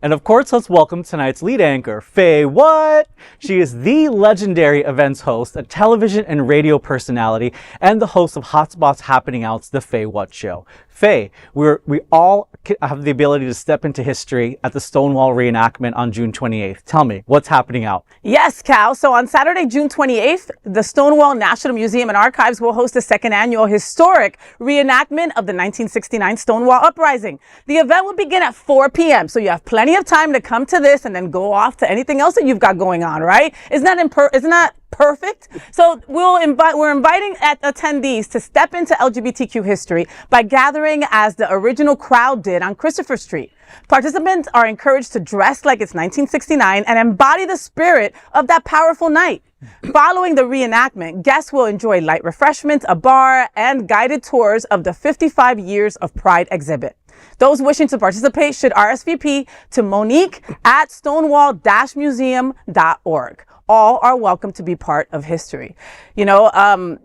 And of course, let's welcome tonight's lead anchor, Faye What? She is the legendary events host, a television and radio personality, and the host of Hotspots Happening Out's The Faye What Show. Faye, we all have the ability to step into history at the Stonewall Reenactment on June 28th. Tell me, what's happening out? Yes, Cal. So on Saturday, June 28th, the Stonewall National Museum and Archives will host the second annual historic reenactment of the 1969 Stonewall Uprising. The event will begin at 4 p.m., so you have plenty of time to come to this and then go off to anything else that you've got going on, right? Isn't that perfect? So we're inviting attendees to step into LGBTQ history by gathering as the original crowd did on Christopher Street. Participants are encouraged to dress like it's 1969 and embody the spirit of that powerful night. Following the reenactment, guests will enjoy light refreshments, a bar, and guided tours of the 55 Years of Pride exhibit. Those wishing to participate should RSVP to Monique at stonewall-museum.org. All are welcome to be part of history. You know,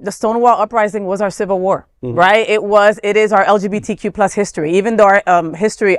the Stonewall Uprising was our Civil War, right? It is our LGBTQ plus history. Even though our history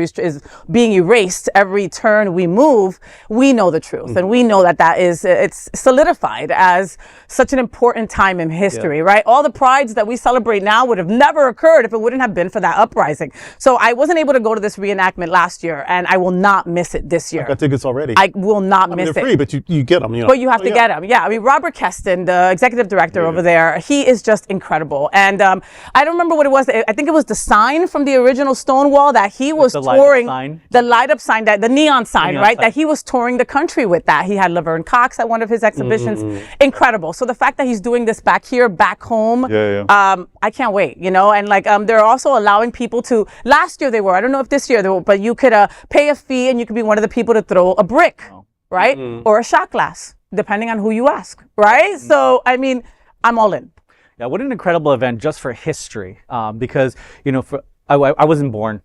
is being erased every turn we move, we know the truth. And we know that it's solidified as such an important time in history, right? All the prides that we celebrate now would have never occurred if it wouldn't have been for that uprising. So I wasn't able to go to this reenactment last year, and I will not miss it this year. I got tickets already. I will not miss it. They're free, but you get them. You know. But you have to get them. Yeah, I mean, Robert Keston, the executive director over there, he is just incredible. And I don't remember what it was. I think it was the sign from the original Stonewall that he was touring. The light up sign, the neon sign, right? That he was touring the country with that. He had Laverne Cox at one of his exhibitions. Incredible. So the fact that he's doing this back here, back home, I can't wait, you know? And like, they're also allowing people to, last year they were, I don't know if this year they were, but you could pay a fee and you could be one of the people to throw a brick, right? Or a shot glass, depending on who you ask, right? So, I mean, I'm all in. Yeah, what an incredible event just for history, because, you know, I wasn't born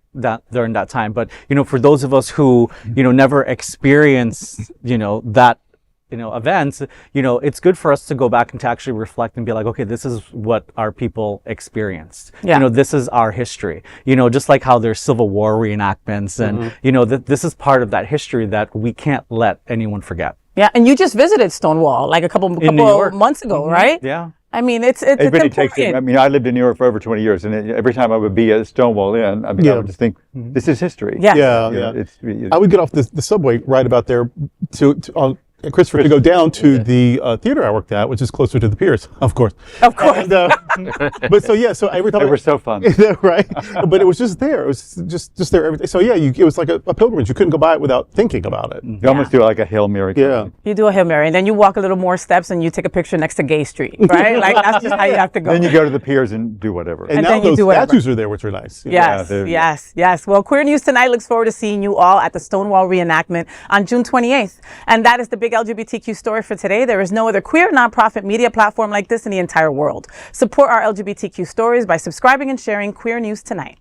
during that time, but, you know, for those of us who, you know, never experienced, you know, that, you know, events, you know, it's good for us to go back and to actually reflect and be like, okay, this is what our people experienced. You know, this is our history. You know, just like how there's Civil War reenactments and, you know, this is part of that history that we can't let anyone forget. Yeah, and you just visited Stonewall like a couple months ago, right? Yeah. I mean, it's really takes it. I mean, I lived in New York for over 20 years, and every time I would be at Stonewall Inn, I mean, I would just think, this is history. Yeah. I would get off the subway right about there Christopher, to go down to the theater I worked at, which is closer to the piers, of course. Of course. And, but so every time they were so fun, right? But it was just there. It was just there every day. So it was like a pilgrimage. You couldn't go by it without thinking about it. You almost do like a Hail Mary. You do a Hail Mary, and then you walk a little more steps, and you take a picture next to Gay Street, right? Like that's just how you have to go. Then you go to the piers and do whatever. And now those statues are there, which are nice. Yes. Well, Queer News Tonight looks forward to seeing you all at the Stonewall Reenactment on June 28th, and that is the big LGBTQ story for today. There is no other queer nonprofit media platform like this in the entire world. Support our LGBTQ stories by subscribing and sharing Queer News Tonight.